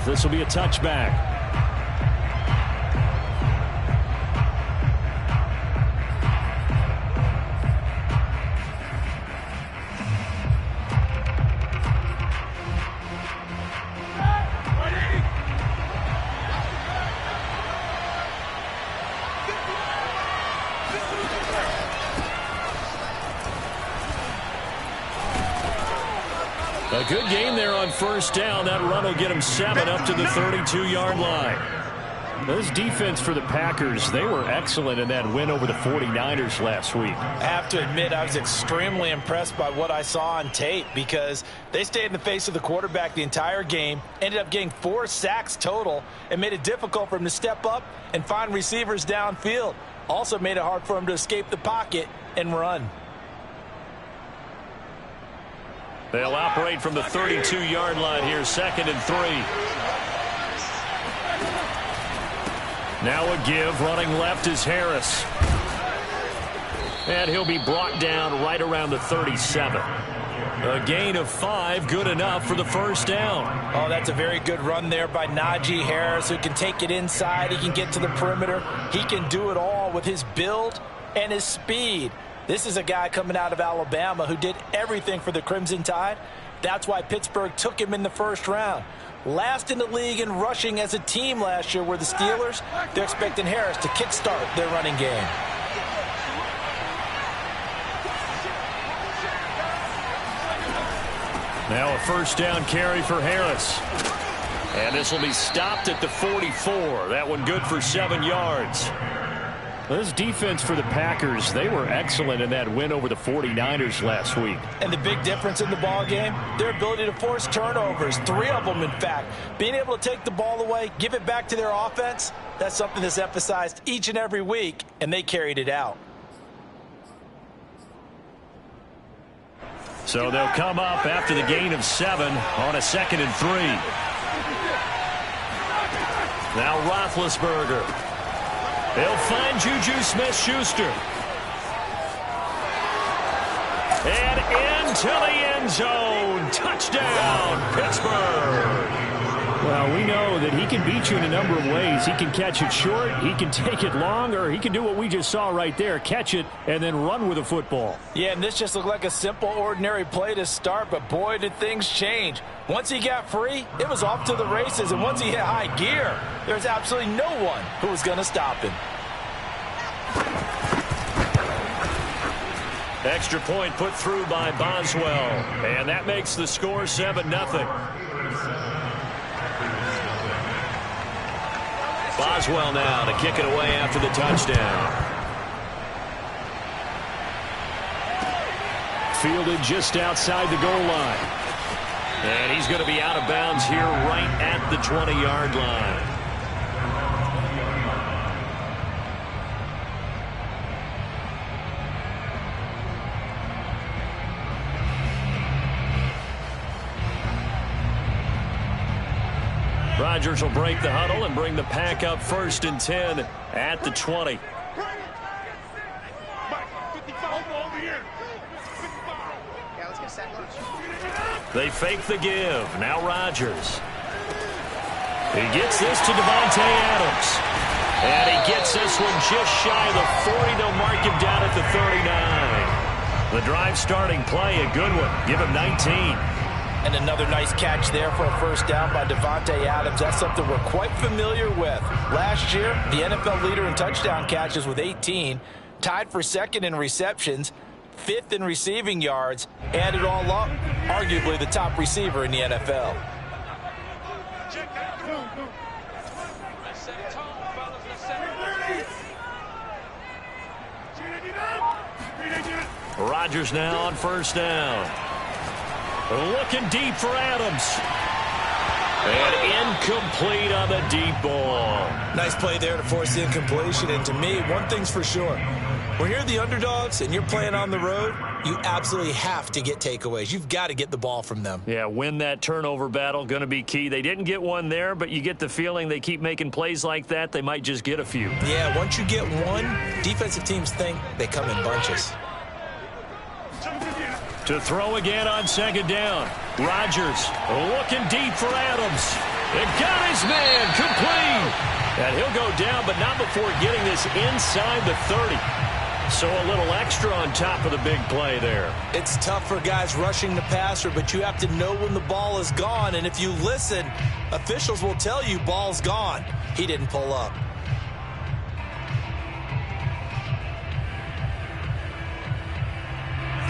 off. This will be a touchback. A good game there on first down. That run will get him 7 up to the 32-yard line. This defense for the Packers, they were excellent in that win over the 49ers last week. I have to admit, I was extremely impressed by what I saw on tape because they stayed in the face of the quarterback the entire game, ended up getting 4 sacks total, and made it difficult for him to step up and find receivers downfield. Also made it hard for him to escape the pocket and run. They'll operate from the 32-yard line here, 2nd and 3. Now a give, running left is Harris. And he'll be brought down right around the 37. A gain of 5, good enough for the first down. Oh, that's a very good run there by Najee Harris, who can take it inside. He can get to the perimeter. He can do it all with his build and his speed. This is a guy coming out of Alabama who did everything for the Crimson Tide. That's why Pittsburgh took him in the first round. Last in the league in rushing as a team last year were the Steelers. They're expecting Harris to kickstart their running game. Now a first down carry for Harris. And this will be stopped at the 44. That one good for 7 yards. This defense for the Packers, they were excellent in that win over the 49ers last week. And the big difference in the ball game, their ability to force turnovers, 3 of them in fact. Being able to take the ball away, give it back to their offense, that's something that's emphasized each and every week, and they carried it out. So they'll come up after the gain of 7 on a 2nd and 3. Now Roethlisberger. They'll find Juju Smith-Schuster. And into the end zone. Touchdown, Pittsburgh. Well, we know that he can beat you in a number of ways. He can catch it short, he can take it long, or he can do what we just saw right there, catch it and then run with the football. Yeah, and this just looked like a simple, ordinary play to start, but boy, did things change. Once he got free, it was off to the races, and once he hit high gear, there's absolutely no one who was going to stop him. Extra point put through by Boswell, and that makes the score 7-0. Boswell now to kick it away after the touchdown. Fielded just outside the goal line. And he's going to be out of bounds here right at the 20-yard line. Rodgers will break the huddle and bring the Pack up 1st and 10 at the 20. They fake the give. Now Rodgers. He gets this to Davante Adams. And he gets this one just shy of the 40. They'll mark him down at the 39. The drive starting play, a good one. Give him 19. And another nice catch there for a first down by Davante Adams. That's something we're quite familiar with. Last year, the NFL leader in touchdown catches with 18, tied for 2nd in receptions, 5th in receiving yards, and it all up, arguably the top receiver in the NFL. Rodgers now on first down. Looking deep for Adams. And incomplete on the deep ball. Nice play there to force the incompletion. And to me, one thing's for sure. When you're the underdogs and you're playing on the road, you absolutely have to get takeaways. You've got to get the ball from them. Yeah, win that turnover battle, going to be key. They didn't get one there, but you get the feeling they keep making plays like that, they might just get a few. Yeah, once you get one, defensive teams think they come in bunches. To throw again on 2nd down. Rodgers looking deep for Adams. And got his man complete. And he'll go down, but not before getting this inside the 30. So a little extra on top of the big play there. It's tough for guys rushing the passer, but you have to know when the ball is gone. And if you listen, officials will tell you ball's gone. He didn't pull up.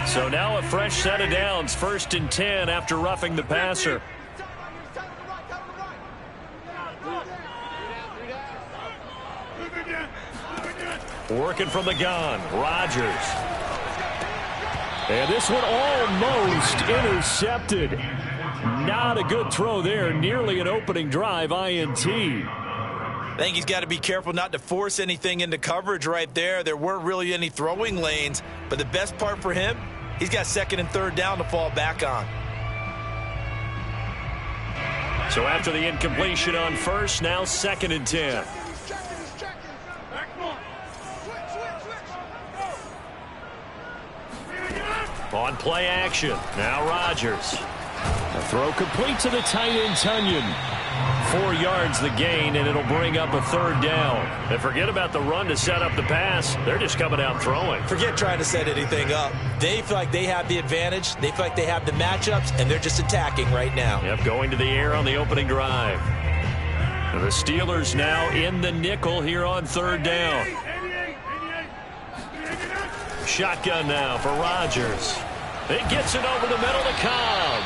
So now a fresh set of downs, 1st and 10 after roughing the passer. Working from the gun, Rodgers. And this one almost intercepted. Not a good throw there, nearly an opening drive, INT. I think he's got to be careful not to force anything into coverage right there. There weren't really any throwing lanes, but the best part for him, he's got 2nd and 3rd down to fall back on. So after the incompletion on 1st, now 2nd and 10. On play action, now Rodgers. A throw complete to the tight end, Tunyon. 4 yards the gain, and it'll bring up a 3rd down. And forget about the run to set up the pass. They're just coming out throwing. Forget trying to set anything up. They feel like they have the advantage. They feel like they have the matchups, and they're just attacking right now. Yep, going to the air on the opening drive. And the Steelers now in the nickel here on 3rd down. Shotgun now for Rodgers. He gets it over the middle to Cobb.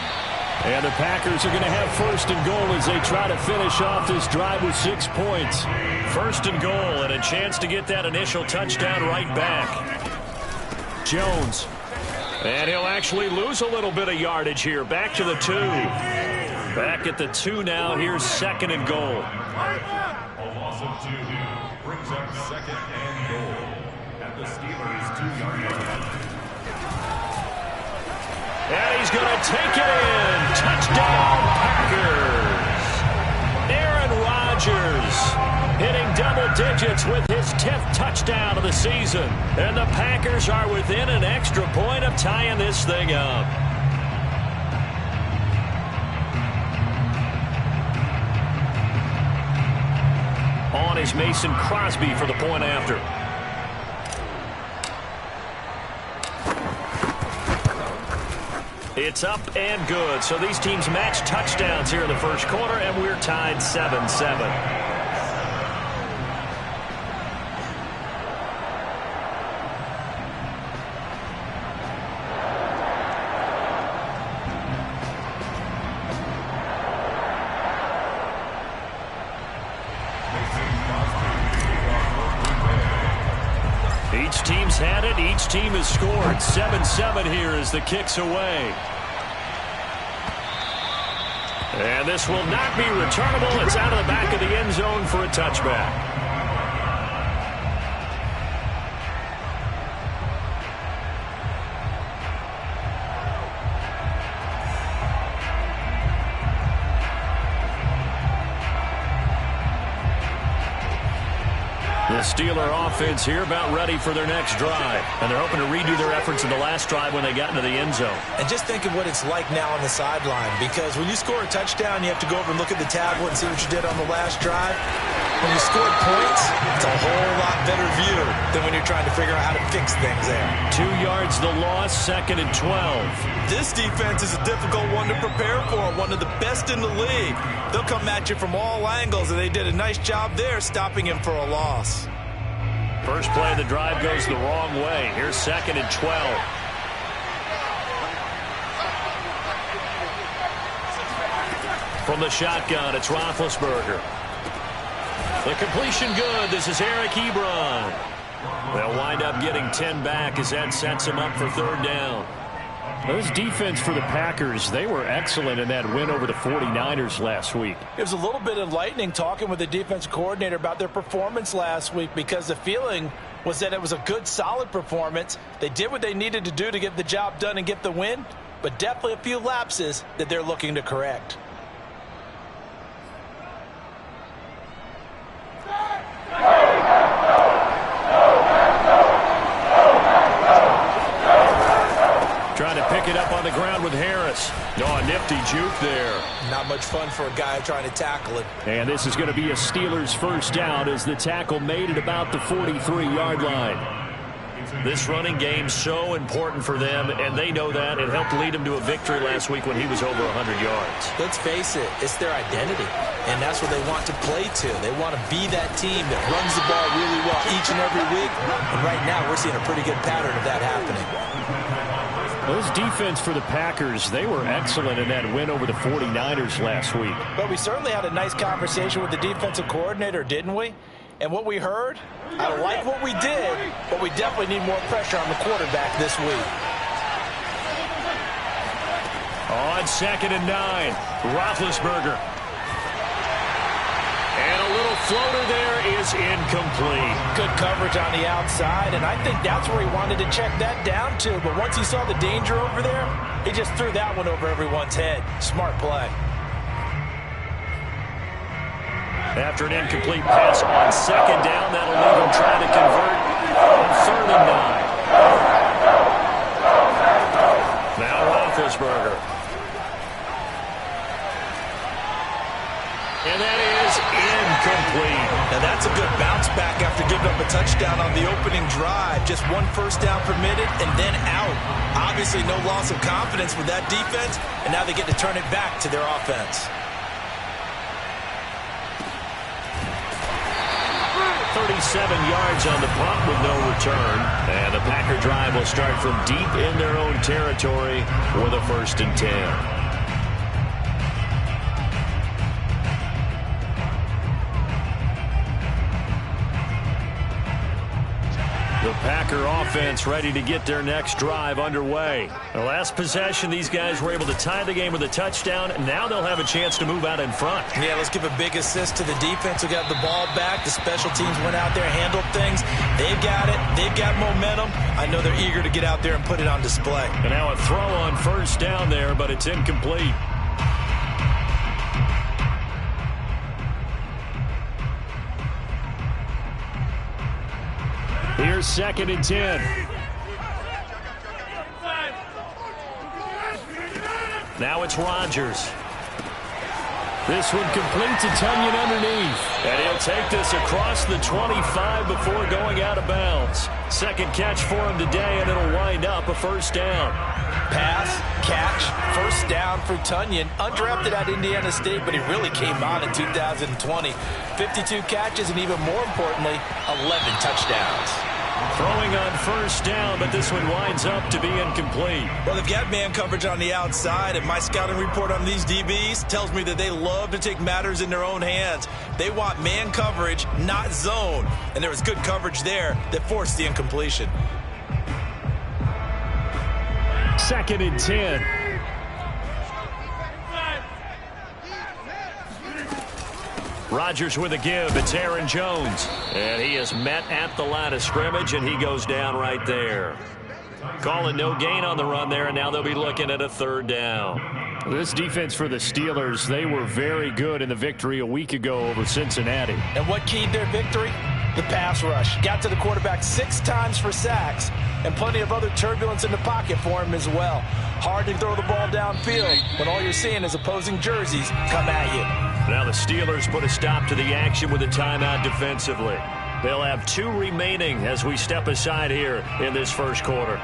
And the Packers are going to have 1st and goal as they try to finish off this drive with 6 points. 1st and goal and a chance to get that initial touchdown right back. Jones. And he'll actually lose a little bit of yardage here. Back to the 2. Back at the 2 now. Here's 2nd and goal. A loss of 2 brings up 2nd and goal at the Steelers' 2-yard line. And he's going to take it in. Touchdown, Packers. Aaron Rodgers hitting double digits with his 10th touchdown of the season. And the Packers are within an extra point of tying this thing up. On is Mason Crosby for the point after. It's up and good. So these teams match touchdowns here in the 1st quarter, and we're tied 7-7. Each team's had it. Each team has scored. 7-7 here as the kick's away. And this will not be returnable. It's out of the back of the end zone for a touchback. The Steeler offense here about ready for their next drive. And they're hoping to redo their efforts in the last drive when they got into the end zone. And just think of what it's like now on the sideline, because when you score a touchdown, you have to go over and look at the tablet and see what you did on the last drive. When you scored points, it's a whole lot better view than when you're trying to figure out how to fix things there. 2 yards the loss, 2nd and 12. This defense is a difficult one to prepare for, one of the best in the league. They'll come at you from all angles, and they did a nice job there stopping him for a loss. First play of the drive goes the wrong way. Here's 2nd and 12. From the shotgun, it's Roethlisberger. The completion good. This is Eric Ebron. They'll wind up getting 10 back as that sets him up for 3rd down. Those defense for the Packers, they were excellent in that win over the 49ers last week. It was a little bit enlightening talking with the defense coordinator about their performance last week, because the feeling was that it was a good, solid performance. They did what they needed to do to get the job done and get the win, but definitely a few lapses that they're looking to correct. Trying to pick it up on the ground with Harris. Oh, a nifty juke there. Not much fun for a guy trying to tackle it. And this is going to be a Steelers first down as the tackle made it about the 43-yard line. This running game's so important for them, and they know that. It helped lead them to a victory last week when he was over 100 yards. Let's face it, it's their identity, and that's what they want to play to. They want to be that team that runs the ball really well each and every week, and right now we're seeing a pretty good pattern of that happening. Well, this defense for the Packers, they were excellent in that win over the 49ers last week. But we certainly had a nice conversation with the defensive coordinator, didn't we? And what we heard, I like what we did, but we definitely need more pressure on the quarterback this week. On 2nd and 9, Roethlisberger. And a little floater there is incomplete. Good coverage on the outside, and I think that's where he wanted to check that down to. But once he saw the danger over there, he just threw that one over everyone's head. Smart play. After an incomplete pass on 2nd down, that'll leave him trying to convert on 3rd and 9. Now Roethlisberger. And that is incomplete. Now that's a good bounce back after giving up a touchdown on the opening drive. Just one first down permitted and then out. Obviously no loss of confidence with that defense, and now they get to turn it back to their offense. 37 yards on the punt with no return. And the Packer drive will start from deep in their own territory with a 1st and 10. The Packer offense ready to get their next drive underway. The last possession, these guys were able to tie the game with a touchdown. Now they'll have a chance to move out in front. Yeah, let's give a big assist to the defense who got the ball back. The special teams went out there, handled things. They've got it. They've got momentum. I know they're eager to get out there and put it on display. And now a throw on 1st down there, but it's incomplete. Here's 2nd and 10. Now it's Rodgers. This one complete to Tonyan underneath. And he'll take this across the 25 before going out of bounds. 2nd catch for him today, and it'll wind up a 1st down. Pass, catch, 1st down for Tonyan. Undrafted at Indiana State, but he really came on in 2020. 52 catches, and even more importantly, 11 touchdowns. Throwing on 1st down, but this one winds up to be incomplete. Well, they've got man coverage on the outside, and my scouting report on these DBs tells me that they love to take matters in their own hands. They want man coverage, not zone. And there was good coverage there that forced the incompletion. 2nd and 10. Rodgers with a give. It's Aaron Jones. And he is met at the line of scrimmage, and he goes down right there. Calling no gain on the run there, and now they'll be looking at a 3rd down. This defense for the Steelers, they were very good in the victory a week ago over Cincinnati. And what keyed their victory? The pass rush. Got to the quarterback 6 times for sacks, and plenty of other turbulence in the pocket for him as well. Hard to throw the ball downfield when all you're seeing is opposing jerseys come at you. Now the Steelers put a stop to the action with a timeout defensively. They'll have 2 remaining as we step aside here in this 1st quarter.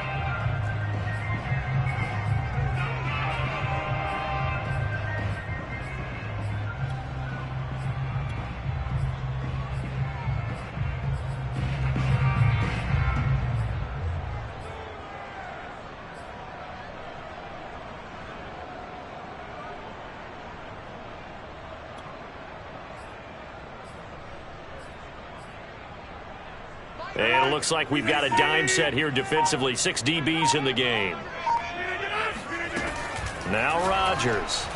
And it looks like we've got a dime set here defensively. 6 DBs in the game. Now Rodgers.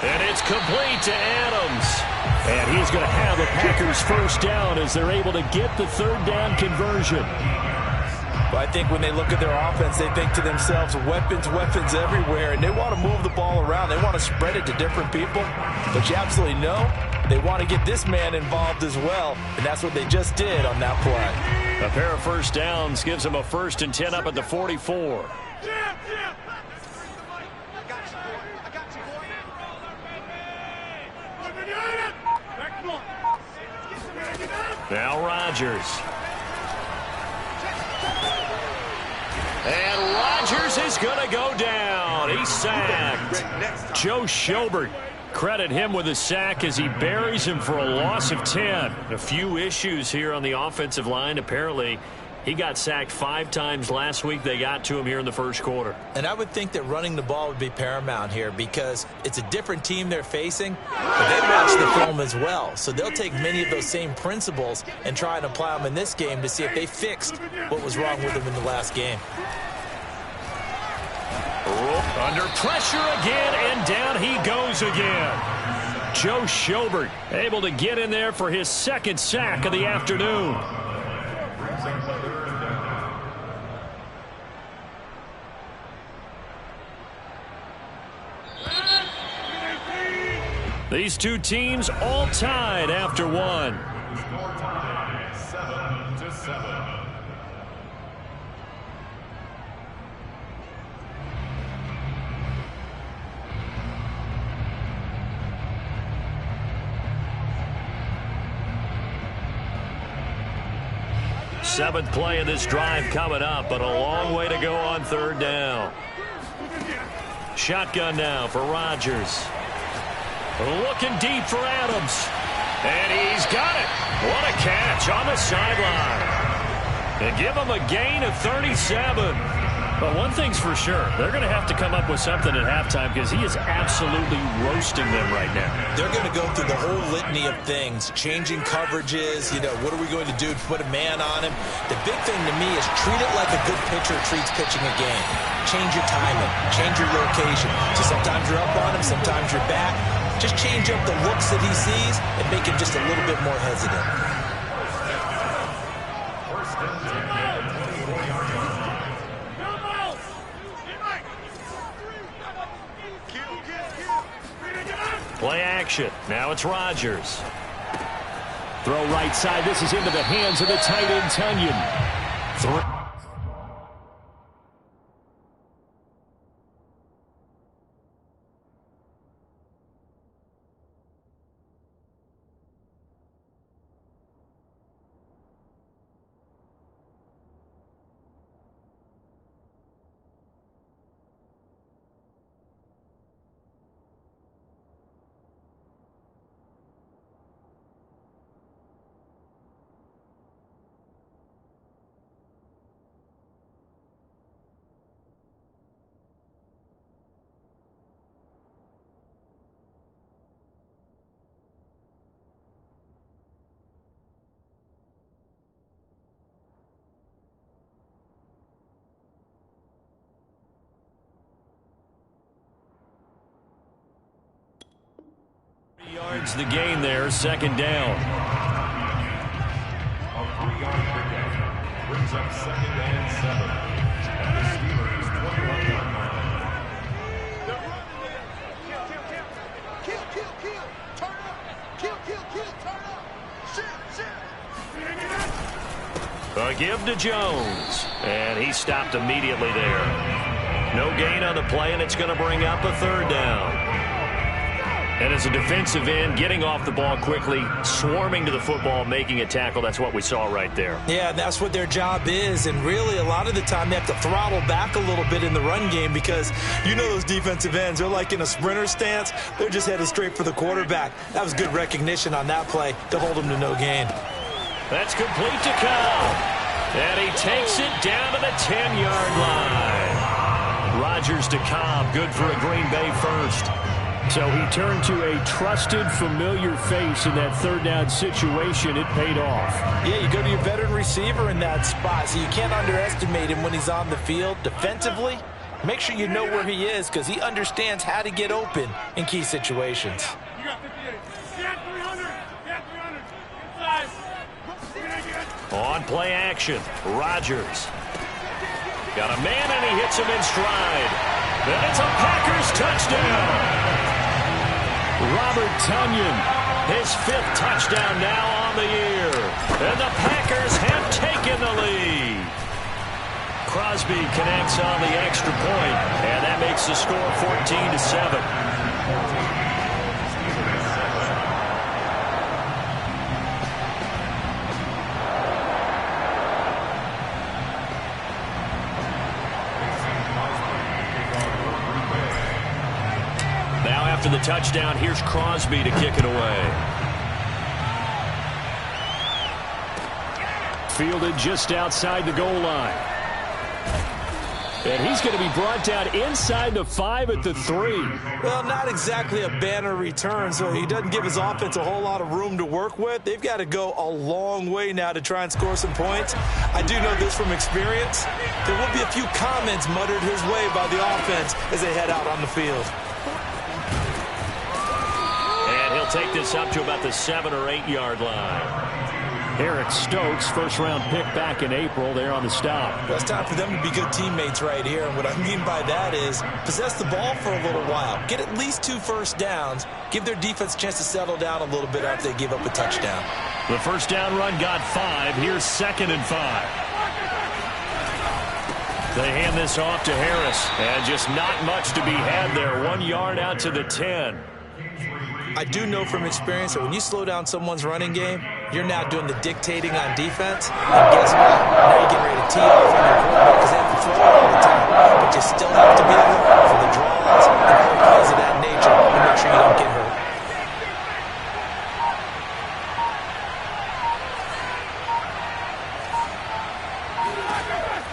And it's complete to Adams. And he's going to have a Packers 1st down as they're able to get the 3rd down conversion. But I think when they look at their offense, they think to themselves, weapons, weapons everywhere. And they want to move the ball around. They want to spread it to different people. But you absolutely know they want to get this man involved as well. And that's what they just did on that play. A pair of 1st downs gives them a 1st and 10 up at the 44. Now Rodgers. And Rodgers is going to go down. He's sacked. Joe Schobert, credit him with a sack as he buries him for a loss of 10. A few issues here on the offensive line. Apparently, he got sacked 5 times last week. They got to him here in the first quarter. And I would think that running the ball would be paramount here because it's a different team they're facing, but they watch the film as well. So they'll take many of those same principles and try and apply them in this game to see if they fixed what was wrong with them in the last game. Under pressure again, and down he goes again. Joe Schobert able to get in there for his second sack of the afternoon. These two teams all tied after one. Score tie 7-7. Seventh play of this drive coming up, but a long way to go on third down. Shotgun now for Rodgers. Looking deep for Adams. And he's got it. What a catch on the sideline. And give him a gain of 37. But one thing's for sure, they're going to have to come up with something at halftime because he is absolutely roasting them right now. They're going to go through the whole litany of things, changing coverages, what are we going to do to put a man on him? The big thing to me is treat it like a good pitcher treats pitching a game. Change your timing, change your location. So sometimes you're up on him, sometimes you're back. Just change up the looks that he sees and make him just a little bit more hesitant. Play action. Now it's Rodgers. Throw right side. This is into the hands of the tight end, Tunyon. Yards the gain there, second down. A 3-yard pickup brings up 2nd and 7 at the Steelers' 21-yard line. Kill, turn up. Kill, turn up. A give to Jones, and he stopped immediately there. No gain on the play, and it's going to bring up a third down. And as a defensive end, getting off the ball quickly, swarming to the football, making a tackle, that's what we saw right there. Yeah, that's what their job is. And really, a lot of the time, they have to throttle back a little bit in the run game because those defensive ends, they're like in a sprinter stance. They're just headed straight for the quarterback. That was good recognition on that play to hold him to no gain. That's complete to Cobb. And he takes it down to the 10-yard line. Rodgers to Cobb, good for a Green Bay first. So he turned to a trusted, familiar face in that third down situation. It paid off. Yeah, you go to your veteran receiver in that spot, so you can't underestimate him when he's on the field. Defensively, make sure you know where he is because he understands how to get open in key situations. You got 58. Yeah, 300. Yeah, 300. Inside. On play action, Rodgers. Got a man, and he hits him in stride. And it's a Packers touchdown. Robert Tunyon, his 5th touchdown now on the year. And the Packers have taken the lead. Crosby connects on the extra point, and that makes the score 14-7. the touchdown. Here's Crosby to kick it away. Fielded just outside the goal line. And he's going to be brought down inside the 5 at the 3. Well, not exactly a banner return, so he doesn't give his offense a whole lot of room to work with. They've got to go a long way now to try and score some points. I do know this from experience. There will be a few comments muttered his way by the offense as they head out on the field. And he'll take this up to about the 7 or 8 yard line. Eric Stokes, first-round pick back in April, there on the stop. Well, it's time for them to be good teammates right here. And what I mean by that is possess the ball for a little while. Get at least 2 first downs. Give their defense a chance to settle down a little bit after they give up a touchdown. The first down run got 5. Here's 2nd and 5. They hand this off to Harris. And just not much to be had there. 1 yard out to the 10. I do know from experience that when you slow down someone's running game, you're now doing the dictating on defense. And guess what? Now you're getting ready to tee off on your quarterback because they have to throw it all the time. But you still have to be there for the draws and other plays of that nature to make sure you don't get hurt.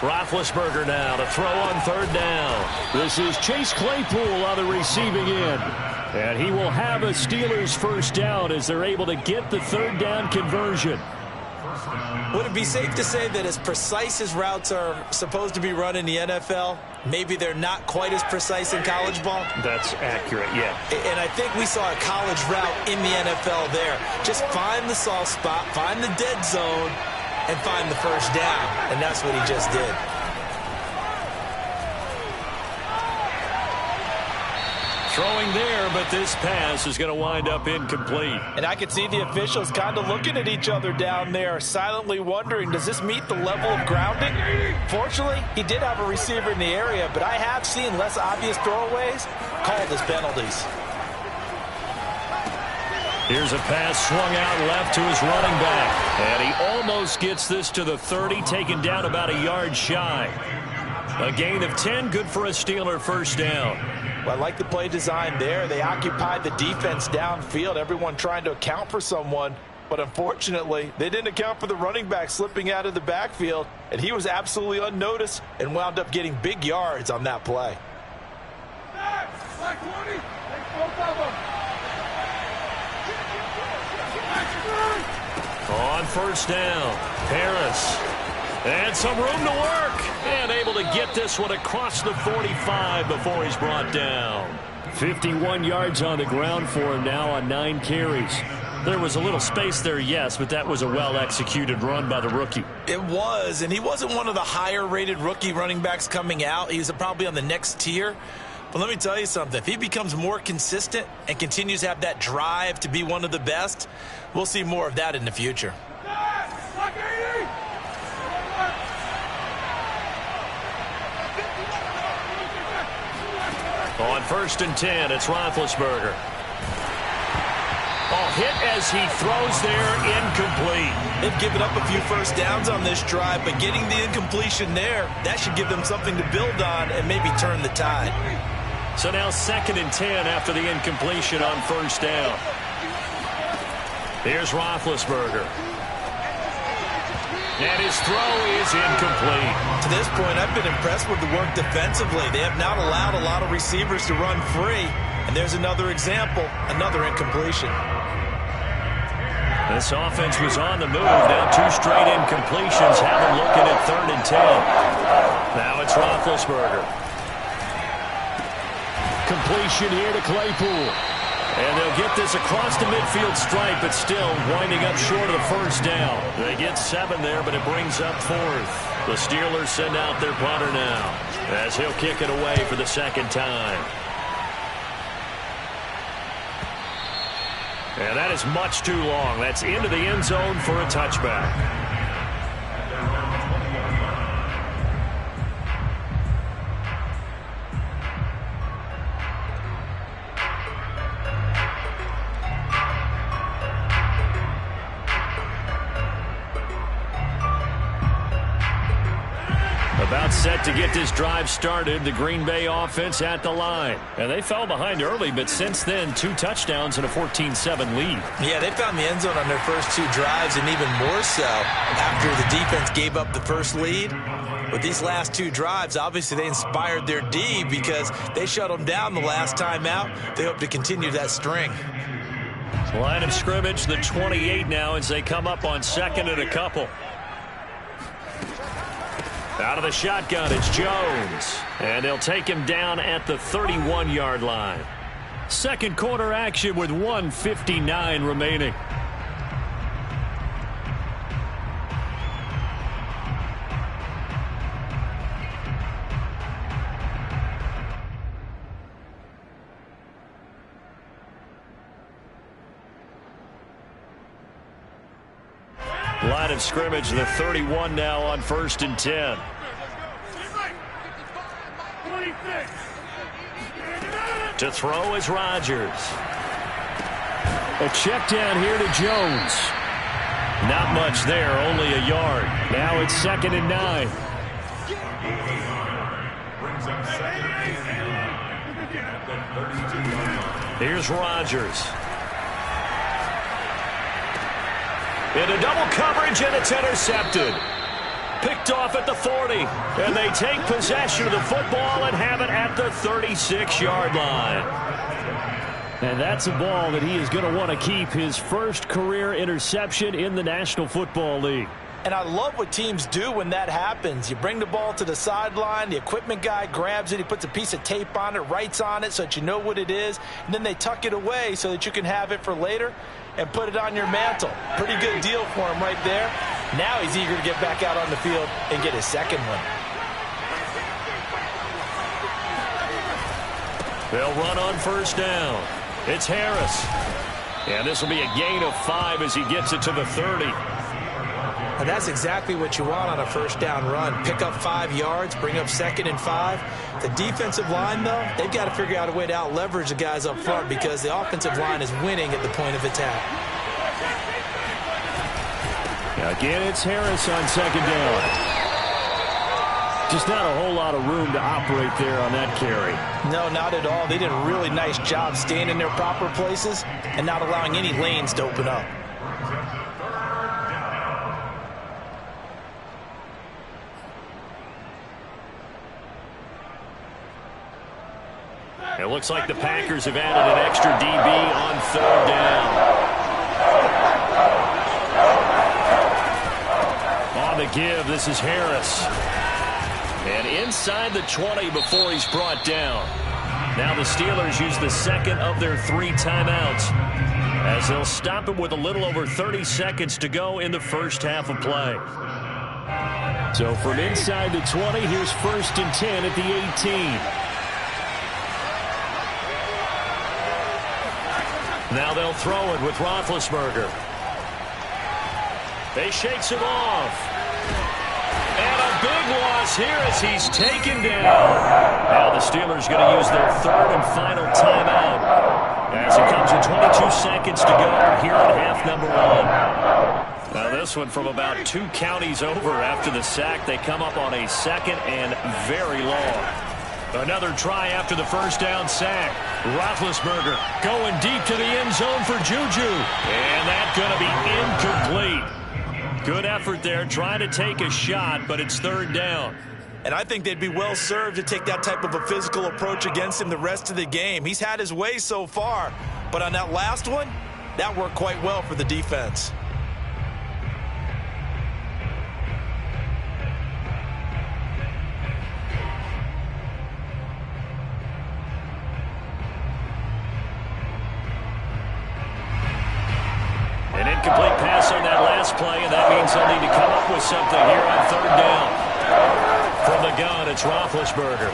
Roethlisberger now to throw on 3rd down. This is Chase Claypool on the receiving end. And he will have a Steelers first down as they're able to get the 3rd down conversion. Would it be safe to say that as precise as routes are supposed to be run in the NFL, maybe they're not quite as precise in college ball? That's accurate, yeah. And I think we saw a college route in the NFL there. Just find the soft spot, find the dead zone, and find the first down. And that's what he just did. Throwing there, but this pass is going to wind up incomplete. And I could see the officials kind of looking at each other down there, silently wondering, does this meet the level of grounding? Fortunately, he did have a receiver in the area, but I have seen less obvious throwaways called as penalties. Here's a pass swung out left to his running back. And he almost gets this to the 30, taken down about a yard shy. A gain of 10, good for a Steeler first down. Well, I like the play design there. They occupied the defense downfield, everyone trying to account for someone. But unfortunately, they didn't account for the running back slipping out of the backfield, and he was absolutely unnoticed and wound up getting big yards on that play. On first down, Harris. And some room to work. And able to get this one across the 45 before he's brought down. 51 yards on the ground for him now on 9 carries. There was a little space there, yes, but that was a well-executed run by the rookie. It was, and he wasn't one of the higher-rated rookie running backs coming out. He was probably on the next tier. But let me tell you something. If he becomes more consistent and continues to have that drive to be one of the best, we'll see more of that in the future. On 1st and 10, it's Roethlisberger. Oh, hit as he throws there, incomplete. They've given up a few first downs on this drive, but getting the incompletion there, that should give them something to build on and maybe turn the tide. So now 2nd and 10 after the incompletion on first down. Here's Roethlisberger. And his throw is incomplete. To this point, I've been impressed with the work defensively. They have not allowed a lot of receivers to run free. And there's another example, another incompletion. This offense was on the move. Now 2 straight incompletions have them looking at 3rd and 10. Now it's Roethlisberger. Completion here to Claypool. And they'll get this across the midfield stripe, but still winding up short of the first down. They get 7 there, but it brings up 4th. The Steelers send out their punter now as he'll kick it away for the 2nd time. And that is much too long. That's into the end zone for a touchback. About set to get this drive started, the Green Bay offense at the line. And they fell behind early, but since then, 2 touchdowns and a 14-7 lead. Yeah, they found the end zone on their first 2 drives, and even more so after the defense gave up the first lead. With these last 2 drives, obviously they inspired their D because they shut them down the last time out. They hope to continue that string. Line of scrimmage, the 28 now as they come up on 2nd and a couple. Out of the shotgun, it's Jones. And they'll take him down at the 31-yard line. Second quarter action with 1:59 remaining. Line of scrimmage, the 31 now on 1st and 10. To throw is Rodgers. A check down here to Jones. Not much there, only a yard. Now it's 2nd and 9. Brings up 2nd and 10 at the 32-yard line. Here's Rodgers. Into double coverage, and it's intercepted. Picked off at the 40, and they take possession of the football and have it at the 36-yard line. And that's a ball that he is going to want to keep, his first career interception in the National Football League. And I love what teams do when that happens. You bring the ball to the sideline, the equipment guy grabs it, he puts a piece of tape on it, writes on it so that you know what it is, and then they tuck it away so that you can have it for later and put it on your mantle. Pretty good deal for him right there. Now he's eager to get back out on the field and get his second one. They'll run on 1st down. It's Harris. And this will be a gain of 5 as he gets it to the 30. And that's exactly what you want on a 1st down run. Pick up 5 yards, bring up 2nd and 5. The defensive line, though, they've got to figure out a way to out-leverage the guys up front because the offensive line is winning at the point of attack. Again, it's Harris on 2nd down. Just not a whole lot of room to operate there on that carry. No, not at all. They did a really nice job staying in their proper places and not allowing any lanes to open up. It looks like the Packers have added an extra DB on 3rd down. On the give, this is Harris. And inside the 20 before he's brought down. Now the Steelers use the 2nd of their 3 timeouts as they'll stop him with a little over 30 seconds to go in the first half of play. So from inside the 20, here's 1st and 10 at the 18. Now they'll throw it with Roethlisberger. They shakes him off. And a big loss here as he's taken down. Now the Steelers going to use their 3rd and final timeout as it comes with 22 seconds to go here in half number 1. Now this one from about 2 counties over after the sack. They come up on a 2nd and very long. Another try after the 1st down sack. Roethlisberger going deep to the end zone for Juju. And that's going to be incomplete. Good effort there, trying to take a shot, but it's 3rd down. And I think they'd be well served to take that type of a physical approach against him the rest of the game. He's had his way so far, but on that last one, that worked quite well for the defense. An incomplete pass on that last play, and that means they'll need to come up with something here on 3rd down. From the gun, it's Roethlisberger.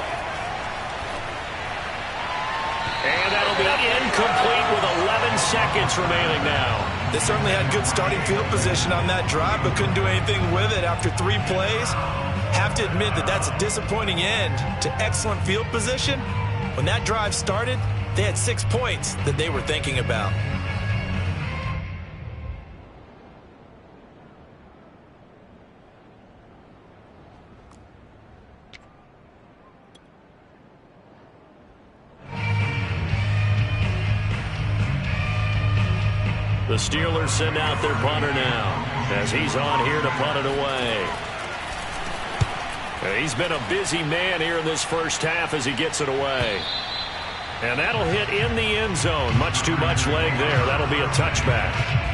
And that'll be incomplete with 11 seconds remaining now. They certainly had good starting field position on that drive, but couldn't do anything with it after 3 plays. Have to admit that that's a disappointing end to excellent field position. When that drive started, they had 6 points that they were thinking about. The Steelers send out their punter now as he's on here to punt it away. He's been a busy man here in this first half as he gets it away. And that'll hit in the end zone. Much too much leg there. That'll be a touchback.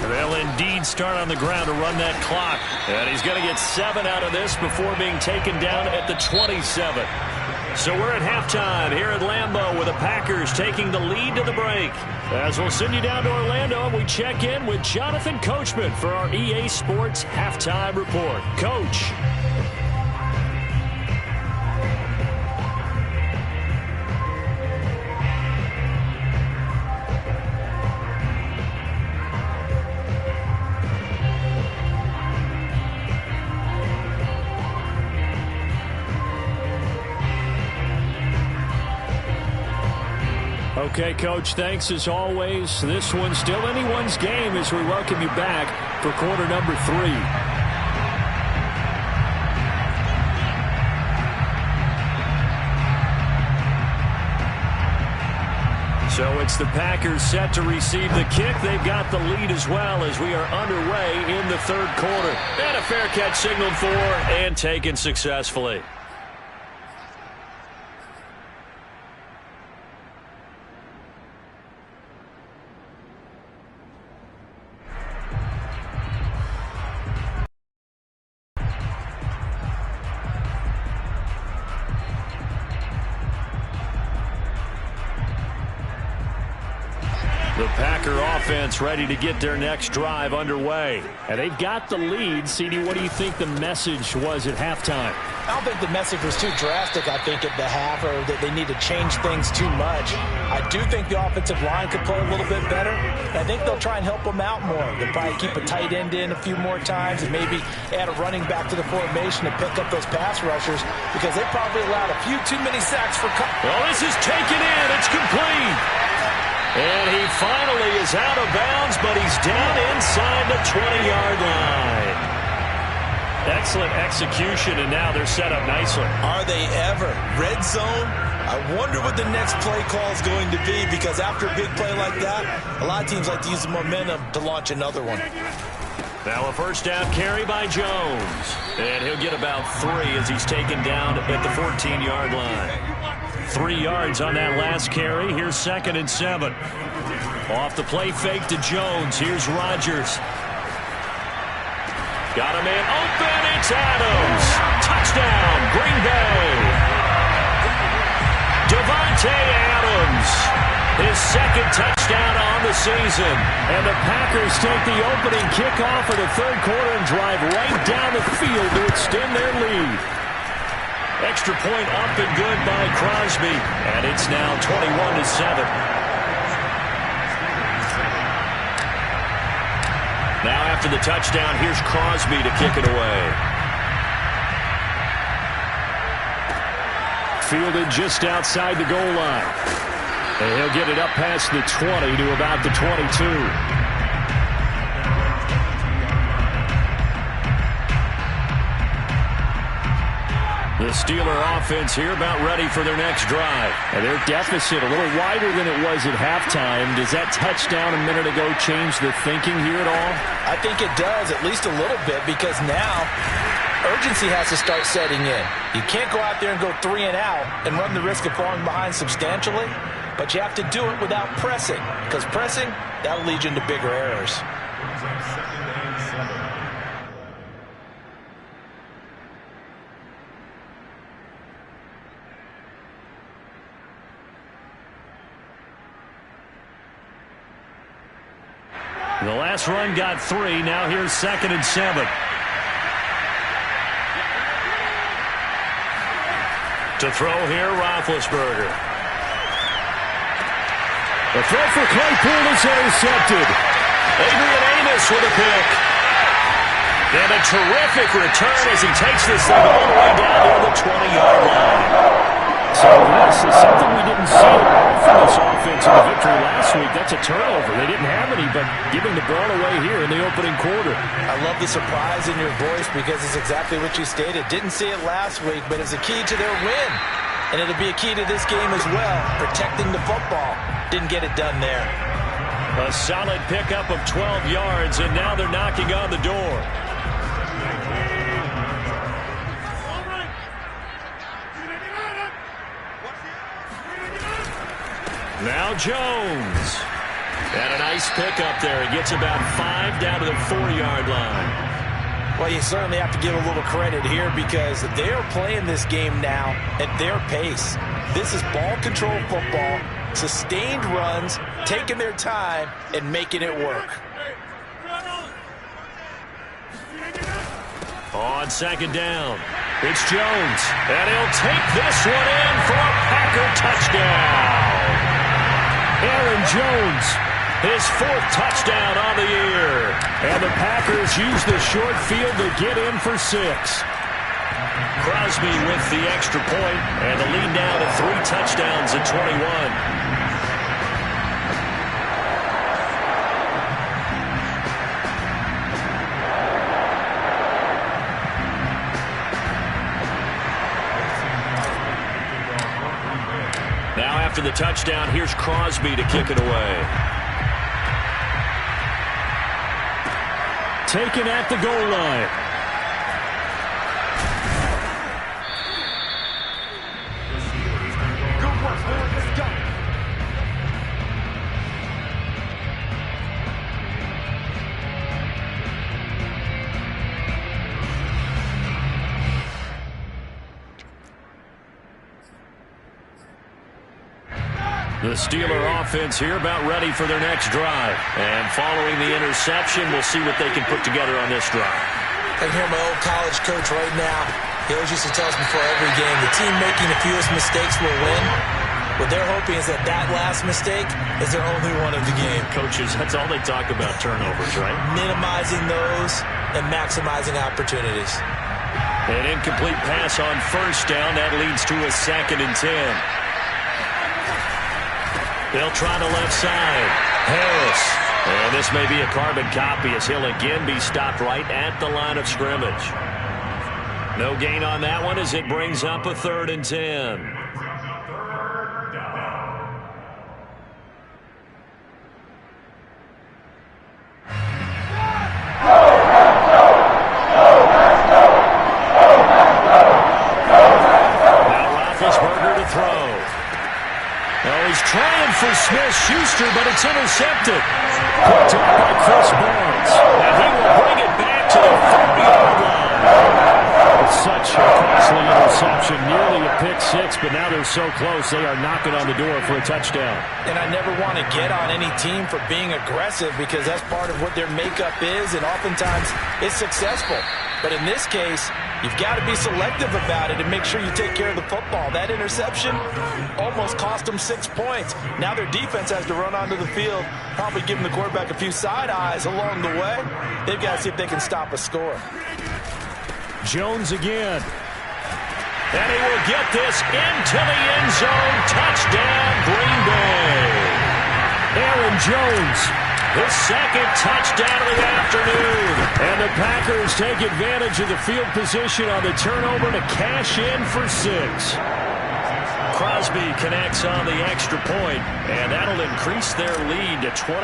They'll indeed start on the ground to run that clock. And he's going to get 7 out of this before being taken down at the 27. So we're at halftime here at Lambeau with the Packers taking the lead to the break. As we'll send you down to Orlando, and we check in with Jonathan Coachman for our EA Sports Halftime Report. Coach. Okay, Coach, thanks as always. This one's still anyone's game as we welcome you back for quarter number 3. So it's the Packers set to receive the kick. They've got the lead as well as we are underway in the third quarter. And a fair catch signaled for and taken successfully. The Packer offense ready to get their next drive underway. And they've got the lead. CD, what do you think the message was at halftime? I don't think the message was too drastic, I think, at the half, or that they need to change things too much. I do think the offensive line could play a little bit better. I think they'll try and help them out more. They'll probably keep a tight end in a few more times and maybe add a running back to the formation to pick up those pass rushers because they probably allowed a few too many sacks for... Well, this is taken in. It's complete. And he finally is out of bounds, but he's down inside the 20-yard line. Excellent execution, and now they're set up nicely. Are they ever? Red zone? I wonder what the next play call is going to be because after a big play like that, a lot of teams like to use the momentum to launch another one. Now a first down carry by Jones. And he'll get about 3 as he's taken down at the 14-yard line. 3 yards on that last carry. Here's 2nd and 7. Off the play fake to Jones. Here's Rodgers. Got a man open. It's Adams. Touchdown, Green Bay. Davante Adams. His 2nd touchdown on the season. And the Packers take the opening kickoff of the third quarter and drive right down the field to extend their lead. Extra point up and good by Crosby. And it's now 21-7. Now after the touchdown, here's Crosby to kick it away. Fielded just outside the goal line. And he'll get it up past the 20 to about the 22. The Steeler offense here about ready for their next drive. And their deficit a little wider than it was at halftime. Does that touchdown a minute ago change the thinking here at all? I think it does, at least a little bit, because now urgency has to start setting in. You can't go out there and go 3 and out and run the risk of falling behind substantially, but you have to do it without pressing, because pressing, that'll lead you into bigger errors. The last run got 3. Now here's 2nd and 7. To throw here, Roethlisberger. The throw for Claypool is intercepted. Adrian Amos with a pick. And a terrific return as he takes this thing all the way down to the 20-yard line. So This is something we didn't see from this offense in the victory last week. That's a turnover. They didn't have any, but giving the ball away here in the opening quarter. I love the surprise in your voice because it's exactly what you stated. Didn't see it last week, but it's a key to their win. And it'll be a key to this game as well, protecting the football. Didn't get it done there. A solid pickup of 12 yards, and now they're knocking on the door. Now Jones. And a nice pickup there. He gets about 5 down to the 4-yard line. Well, you certainly have to give a little credit here because they're playing this game now at their pace. This is ball control football, sustained runs, taking their time, and making it work. On second down, it's Jones. And he'll take this one in for a Packer touchdown. Aaron Jones, his 4th touchdown on the year. And the Packers use the short field to get in for 6. Crosby with the extra point, and the lead now to 3 touchdowns at 21. Now after the touchdown, here's Crosby to kick it away. Taken at the goal line. Good work, boy. Let's go. The Steeler offense here about ready for their next drive. And following the interception, we'll see what they can put together on this drive. I can hear my old college coach right now. He always used to tell us before every game, the team making the fewest mistakes will win. What they're hoping is that that last mistake is their only one of the game. Coaches, that's all they talk about, turnovers, right? Minimizing those and maximizing opportunities. An incomplete pass on first down. That leads to a 2nd and 10. They'll try the left side. Harris. And this may be a carbon copy as he'll again be stopped right at the line of scrimmage. No gain on that one as it brings up a 3rd and 10. Trying for Smith-Schuster, but it's intercepted. Picked up by Chris Barnes. And he will bring it back to the 30-yard line. It's such a costly interception, nearly a pick 6, but now they're so close they are knocking on the door for a touchdown. And I never want to get on any team for being aggressive because that's part of what their makeup is, and oftentimes it's successful. But in this case, you've got to be selective about it and make sure you take care of the football. That interception almost cost them 6 points. Now their defense has to run onto the field, probably giving the quarterback a few side eyes along the way. They've got to see if they can stop a score. Jones again. And he will get this into the end zone. Touchdown, Green Bay. Aaron Jones, his 2nd touchdown of the afternoon. And the Packers take advantage of the field position on the turnover to cash in for 6. Crosby connects on the extra point, and that'll increase their lead to 28.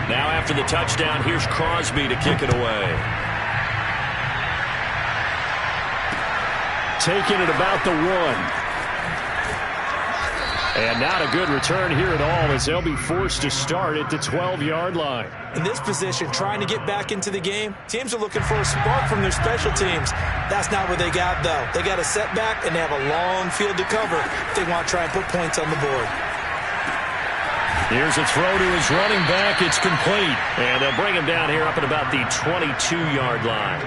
Now after the touchdown, here's Crosby to kick it away. Taking it about the 1. And not a good return here at all as they'll be forced to start at the 12-yard line. In this position, trying to get back into the game, teams are looking for a spark from their special teams. That's not what they got, though. They got a setback, and they have a long field to cover if they want to try and put points on the board. Here's a throw to his running back. It's complete. And they'll bring him down here up at about the 22-yard line.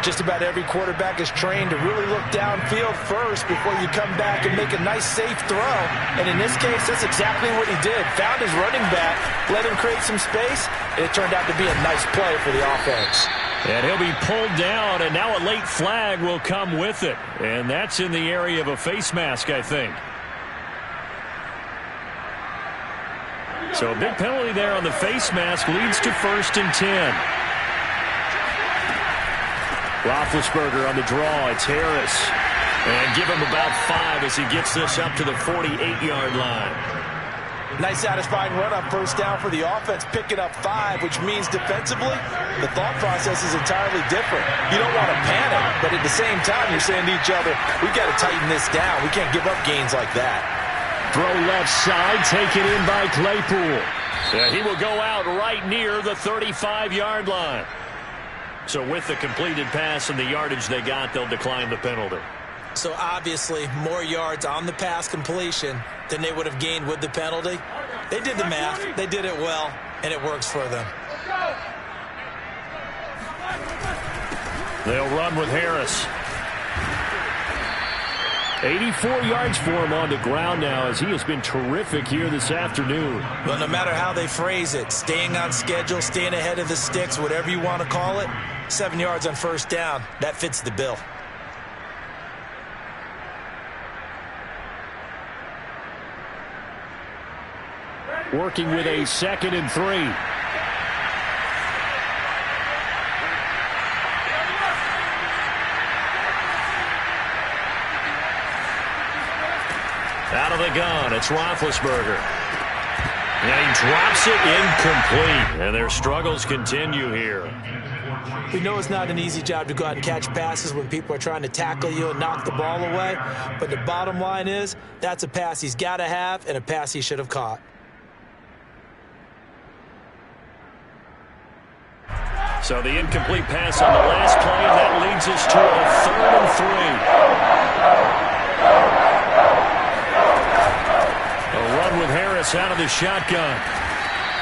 Just about every quarterback is trained to really look downfield first before you come back and make a nice, safe throw. And in this case, that's exactly what he did. Found his running back, let him create some space, and it turned out to be a nice play for the offense. And he'll be pulled down, and now a late flag will come with it. And that's in the area of a face mask, I think. So a big penalty there on the face mask leads to 1st and 10. Roethlisberger on the draw. It's Harris. And give him about 5 as he gets this up to the 48-yard line. Nice satisfying run on 1st down for the offense, picking up 5, which means defensively, the thought process is entirely different. You don't want to panic, but at the same time, you're saying to each other, we've got to tighten this down. We can't give up gains like that. Throw left side, taken in by Claypool. He will go out right near the 35-yard line. So with the completed pass and the yardage they got, they'll decline the penalty. So obviously, more yards on the pass completion than they would have gained with the penalty. They did the math. They did it well, and it works for them. They'll run with Harris. 84 yards for him on the ground now, as he has been terrific here this afternoon. Well, no matter how they phrase it, staying on schedule, staying ahead of the sticks, whatever you want to call it, 7 yards on 1st down, that fits the bill. Working with a 2nd and 3. Out of the gun, it's Roethlisberger. And he drops it incomplete. And their struggles continue here. We know it's not an easy job to go out and catch passes when people are trying to tackle you and knock the ball away. But the bottom line is, that's a pass he's got to have and a pass he should have caught. So the incomplete pass on the last play, that leads us to a 3rd and 3. A run with Harris out of the shotgun.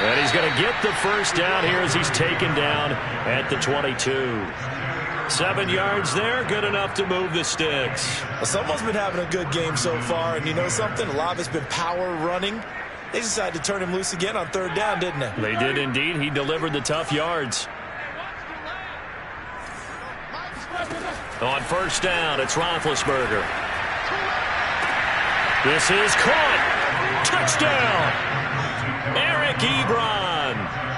And he's going to get the 1st down here as he's taken down at the 22. 7 yards there, good enough to move the sticks. Well, someone's been having a good game so far, and you know something? A lot of it's been power running. They decided to turn him loose again on 3rd down, didn't they? They did indeed. He delivered the tough yards. On 1st down, it's Roethlisberger. This is caught. Touchdown. Eric Ebron.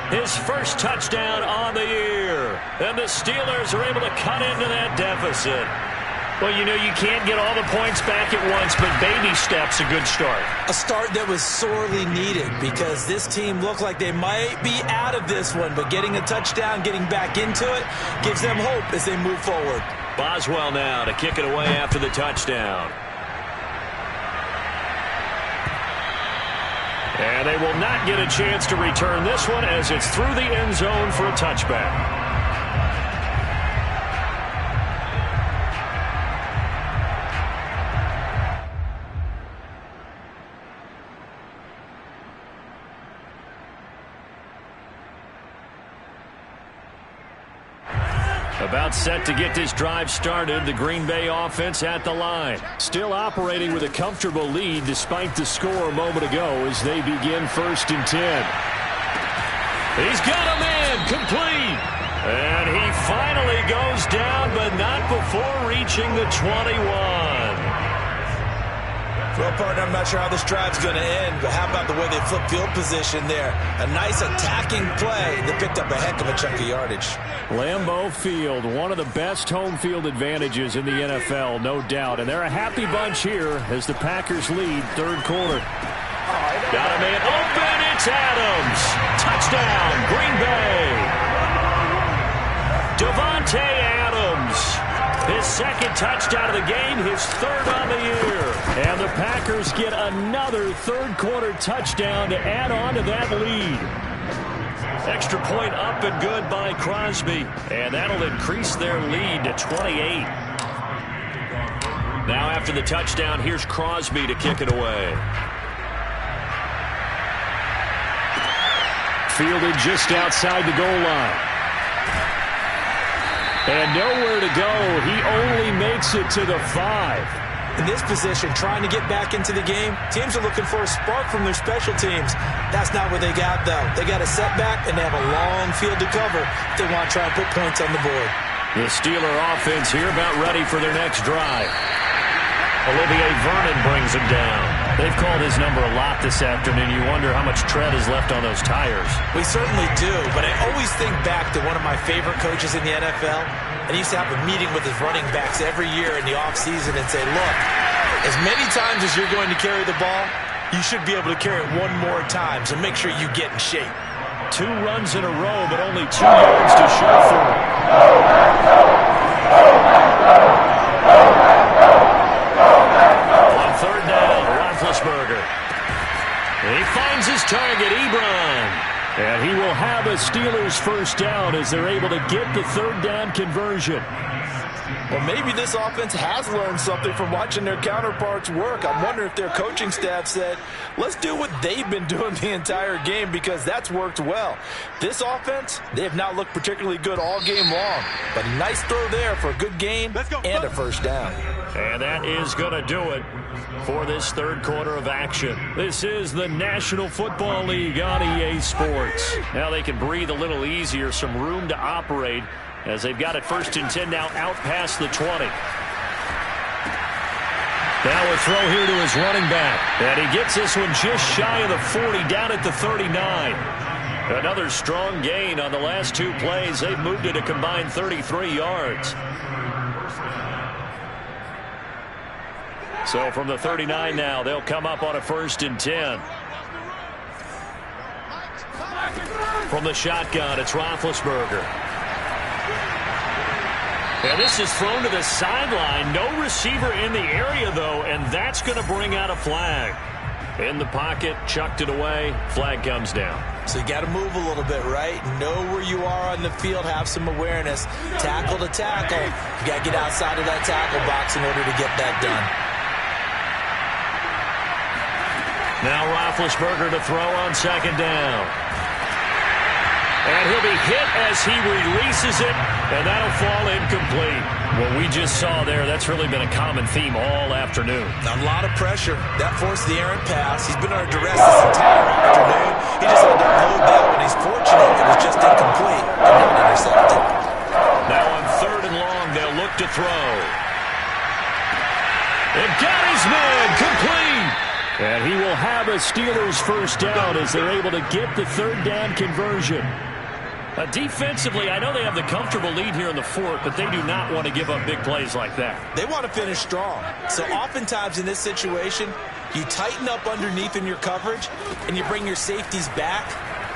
His 1st touchdown on the year. And the Steelers are able to cut into that deficit. Well, you know, you can't get all the points back at once, but baby steps a good start. A start that was sorely needed because this team looked like they might be out of this one, but getting a touchdown, getting back into it, gives them hope as they move forward. Boswell now to kick it away after the touchdown. And they will not get a chance to return this one as it's through the end zone for a touchback. About set to get this drive started, the Green Bay offense at the line. Still operating with a comfortable lead despite the score a moment ago as they begin 1st and 10. He's got a man complete. And he finally goes down, but not before reaching the 21. Well, partner, I'm not sure how this drive's going to end, but how about the way they flip field position there? A nice attacking play that picked up a heck of a chunk of yardage. Lambeau Field, one of the best home field advantages in the NFL, no doubt. And they're a happy bunch here as the Packers lead 3rd quarter. Got a man open, it's Adams. Touchdown, Green Bay. Davante Adams. His 2nd touchdown of the game, his 3rd on the year. And the Packers get another 3rd quarter touchdown to add on to that lead. Extra point up and good by Crosby. And that'll increase their lead to 28. Now after the touchdown, here's Crosby to kick it away. Fielded just outside the goal line. And nowhere to go. He only makes it to the 5. In this position, trying to get back into the game, teams are looking for a spark from their special teams. That's not what they got, though. They got a setback, and they have a long field to cover if they want to try and put points on the board. The Steeler offense here about ready for their next drive. Olivier Vernon brings him down. They've called his number a lot this afternoon. You wonder how much tread is left on those tires. We certainly do, but I always think back to one of my favorite coaches in the NFL. And he used to have a meeting with his running backs every year in the offseason and say, look, as many times as you're going to carry the ball, you should be able to carry it one more time, so make sure you get in shape. 2 runs in a row, but only 2 yards to show for it. On 3rd down, Roethlisberger. He finds his target, Ebron. And he will have a Steelers first down as they're able to get the 3rd down conversion. Well, maybe this offense has learned something from watching their counterparts work. I'm wondering if their coaching staff said, let's do what they've been doing the entire game, because that's worked well. This offense, they have not looked particularly good all game long. But a nice throw there for a good gain and a first down. And that is going to do it for this 3rd quarter of action. This is the National Football League on EA Sports. Now they can breathe a little easier, some room to operate as they've got it 1st and 10 now out past the 20. Now a throw here to his running back. And he gets this one just shy of the 40, down at the 39. Another strong gain on the last 2 plays. They've moved it a combined 33 yards. So from the 39 now, they'll come up on a 1st and 10. From the shotgun, it's Roethlisberger. And this is thrown to the sideline. No receiver in the area, though, and that's going to bring out a flag. In the pocket, chucked it away. Flag comes down. So you got to move a little bit, right? Know where you are on the field. Have some awareness. Tackle to tackle. You got to get outside of that tackle box in order to get that done. Now Roethlisberger to throw on 2nd down. And he'll be hit as he releases it, and that'll fall incomplete. What we just saw there, that's really been a common theme all afternoon. A lot of pressure. That forced the errant pass. He's been under duress this entire afternoon. He just had to unload that one. He's fortunate it was just incomplete and not intercepted. Now on 3rd and long, they'll look to throw. And got his man complete. And he will have a Steelers first down as they're able to get the 3rd down conversion. Defensively, I know they have the comfortable lead here in the 4th, but they do not want to give up big plays like that. They want to finish strong. So oftentimes in this situation, you tighten up underneath in your coverage, and you bring your safeties back.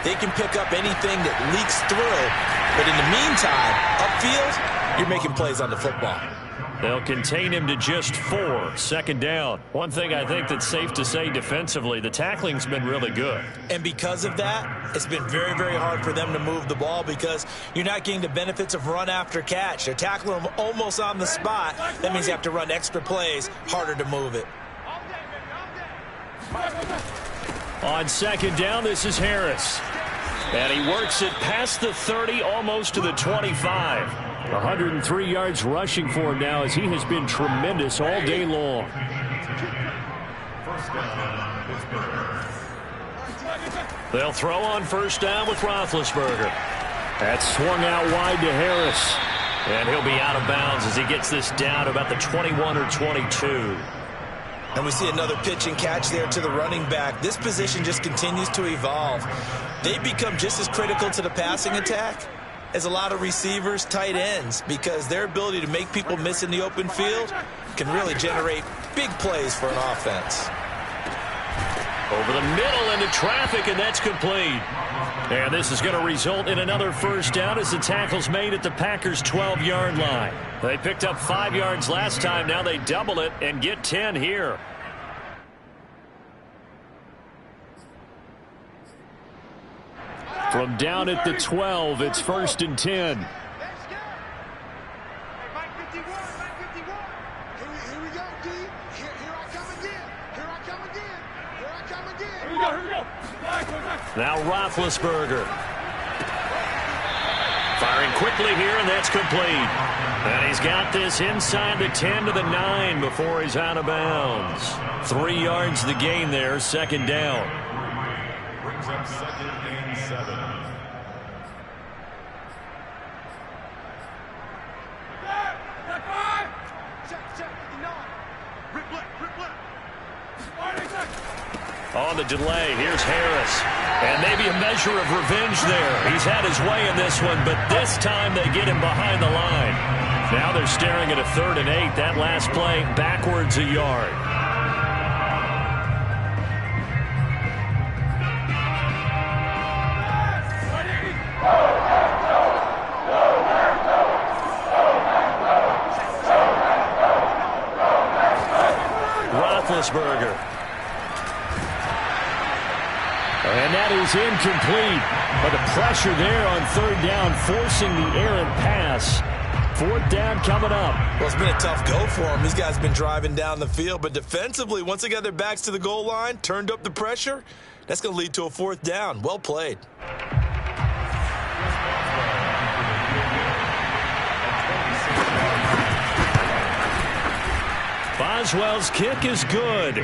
They can pick up anything that leaks through. But in the meantime, upfield, you're making plays on the football. They'll contain him to just 4, 2nd down. One thing I think that's safe to say defensively, the tackling's been really good. And because of that, it's been very, very hard for them to move the ball because you're not getting the benefits of run after catch. They're tackling them almost on the spot. That means you have to run extra plays, harder to move it. On 2nd down, this is Harris. And he works it past the 30, almost to the 25. 103 yards rushing for him now as he has been tremendous all day long. They'll throw on 1st down with Roethlisberger. That's swung out wide to Harris. And he'll be out of bounds as he gets this down to about the 21 or 22. And we see another pitch and catch there to the running back. This position just continues to evolve. They become just as critical to the passing attack as a lot of receivers, tight ends, because their ability to make people miss in the open field can really generate big plays for an offense. Over the middle into traffic, and that's complete. And this is going to result in another first down as the tackle's made at the Packers' 12-yard line. They picked up 5 yards last time. Now they double it and get 10 here. From down at the 12, it's 1st and 10. Here we go, D. Here I come again. Here I come again. Here I come again. Here we go. Now Roethlisberger. Firing quickly here, and that's complete. And he's got this inside the 10 to the 9 before he's out of bounds. 3 yards the gain there, second down. Brings up second and 7. On the delay, here's Harris. And maybe a measure of revenge there. He's had his way in this one, but this time they get him behind the line. Now they're staring at a 3rd and 8. That last play backwards a yard. Roethlisberger. And that is incomplete. But the pressure there on 3rd down, forcing the errant pass. 4th down coming up. Well, it's been a tough go for them. These guys have been driving down the field. But defensively, once they got their backs to the goal line, turned up the pressure, that's going to lead to a 4th down. Well played. Boswell's kick is good.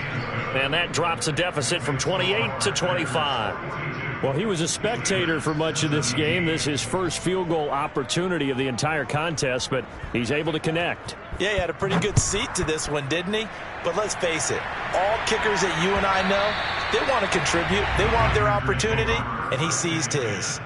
And that drops a deficit from 28 to 25. Well, he was a spectator for much of this game. This is his first field goal opportunity of the entire contest, but he's able to connect. Yeah, he had a pretty good seat to this one, didn't he? But let's face it, all kickers that you and I know, they want to contribute. They want their opportunity, and he seized his.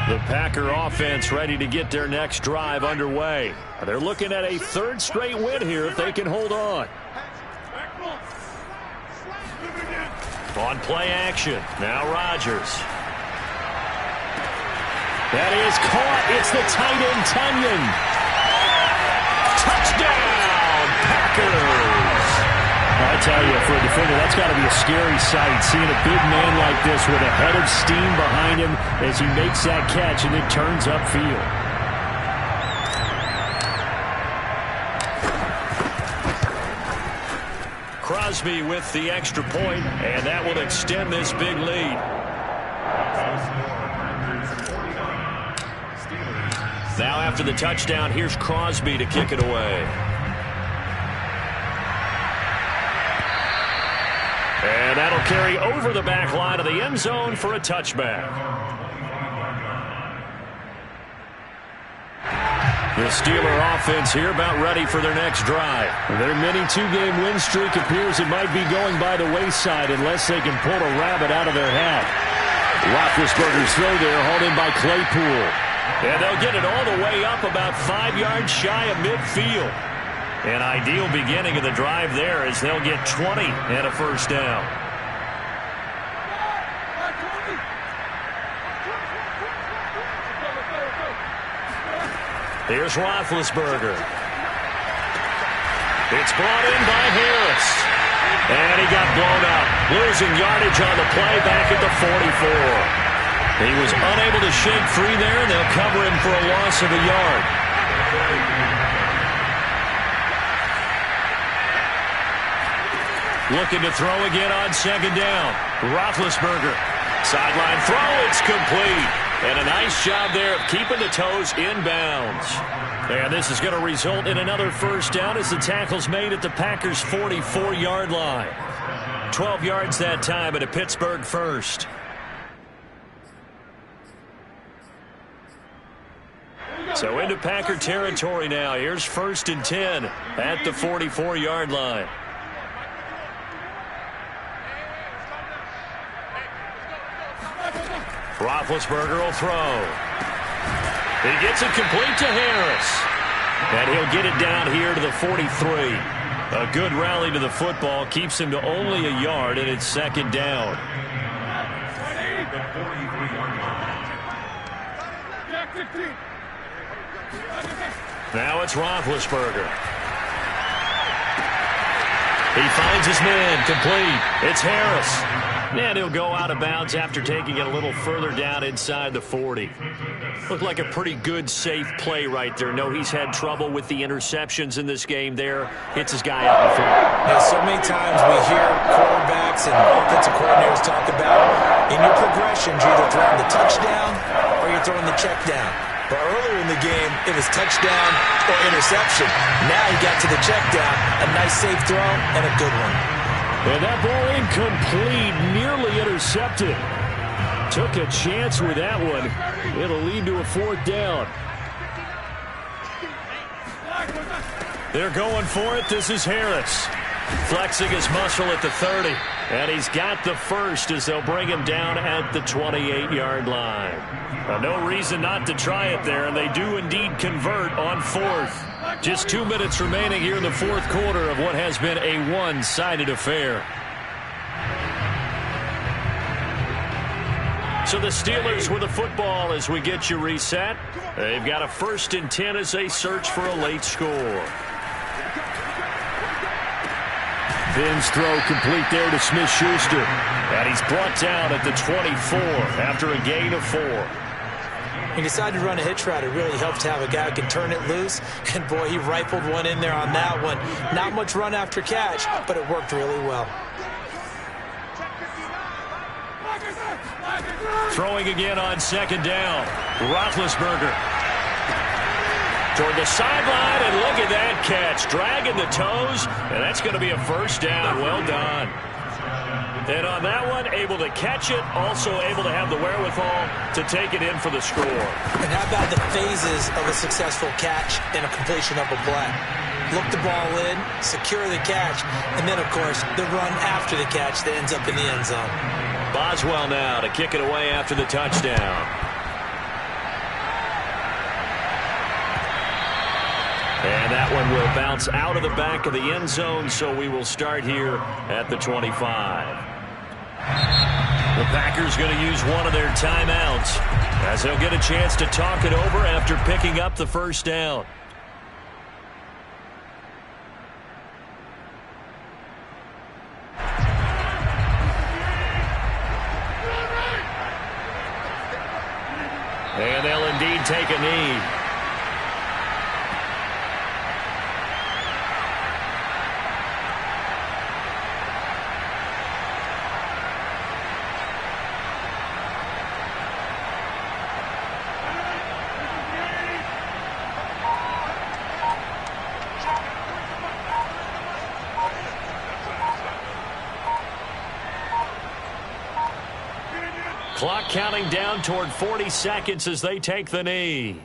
The Packer offense ready to get their next drive underway. They're looking at a 3rd straight win here if they can hold on. On play action, now Rodgers. That is caught. It's the tight end, Tunyon. Touchdown, Packers. I tell you, for a defender, that's got to be a scary sight, seeing a big man like this with a head of steam behind him as he makes that catch and then turns upfield. Crosby with the extra point, and that will extend this big lead. Now after the touchdown, here's Crosby to kick it away. And that'll carry over the back line of the end zone for a touchback. The Steeler offense here about ready for their next drive. Their mini 2-game win streak appears it might be going by the wayside unless they can pull a rabbit out of their hat. Roethlisberger's throw there hauled in by Claypool. And they'll get it all the way up about 5 yards shy of midfield. An ideal beginning of the drive there as they'll get 20 and a 1st down. Here's Roethlisberger. It's brought in by Harris. And he got blown up. Losing yardage on the play back at the 44. He was unable to shake free there, and they'll cover him for a loss of a yard. Looking to throw again on 2nd down. Roethlisberger. Sideline throw. It's complete. And a nice job there of keeping the toes inbounds. And this is going to result in another 1st down as the tackle's made at the Packers' 44-yard line. 12 yards that time at a Pittsburgh 1st. So into Packer territory now. Here's 1st and 10 at the 44-yard line. Roethlisberger will throw. He gets it complete to Harris. And he'll get it down here to the 43. A good rally to the football keeps him to only a yard, and it's 2nd down. Now it's Roethlisberger. He finds his man complete. It's Harris. And he'll go out of bounds after taking it a little further down inside the 40. Looked like a pretty good, safe play right there. No, he's had trouble with the interceptions in this game there. Hits his guy out in front. Yeah, so many times we hear quarterbacks and offensive coordinators talk about in your progressions, you're either throwing the touchdown or you're throwing the check down. But earlier in the game, it was touchdown or interception. Now he got to the check down, a nice safe throw and a good one. And that ball incomplete, nearly intercepted. Took a chance with that one. It'll lead to a 4th down. They're going for it. This is Harris. Flexing his muscle at the 30. And he's got the first as they'll bring him down at the 28-yard line. No reason not to try it there, and they do indeed convert on 4th. Just 2 minutes remaining here in the 4th quarter of what has been a one-sided affair. So the Steelers with the football as we get you reset. They've got a 1st and 10 as they search for a late score. Finn's throw complete there to Smith-Schuster. And he's brought down at the 24 after a gain of 4. He decided to run a hitch route. It really helped to have a guy who can turn it loose. And, boy, he rifled one in there on that one. Not much run after catch, but it worked really well. Throwing again on 2nd down. Roethlisberger. Toward the sideline, and look at that catch. Dragging the toes, and that's going to be a 1st down. Well done. And on that one, able to catch it, also able to have the wherewithal to take it in for the score. And how about the phases of a successful catch and a completion of a play? Look the ball in, secure the catch, and then, of course, the run after the catch that ends up in the end zone. Boswell now to kick it away after the touchdown. And that one will bounce out of the back of the end zone, so we will start here at the 25. The Packers going to use one of their timeouts as they'll get a chance to talk it over after picking up the 1st down. And they'll indeed take a knee. Clock counting down toward 40 seconds as they take the knee.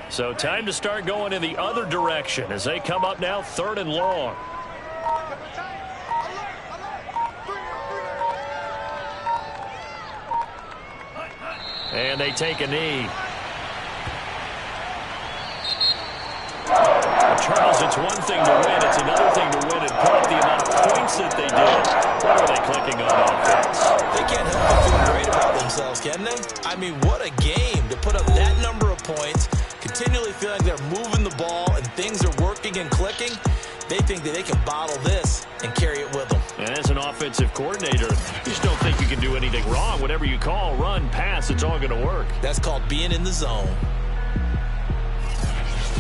So time to start going in the other direction as they come up now 3rd and long. And they take a knee. Charles, it's one thing to win. It's another thing to win and put up the amount of points that they did. What are they clicking on offense? They can't help but feel great about themselves, can they? I mean, what a game to put up that number of points, continually feeling they're moving the ball and things are working and clicking. They think that they can bottle this and carry it with them. And as an offensive coordinator, you just don't think you can do anything wrong. Whatever you call, run, pass, it's all going to work. That's called being in the zone.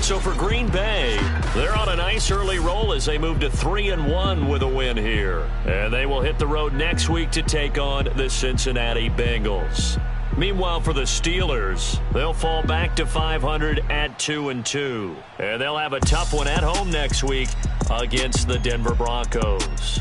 So for Green Bay, they're on a nice early roll as they move to 3-1 with a win here. And they will hit the road next week to take on the Cincinnati Bengals. Meanwhile, for the Steelers, they'll fall back to 500 at 2-2. And they'll have a tough one at home next week against the Denver Broncos.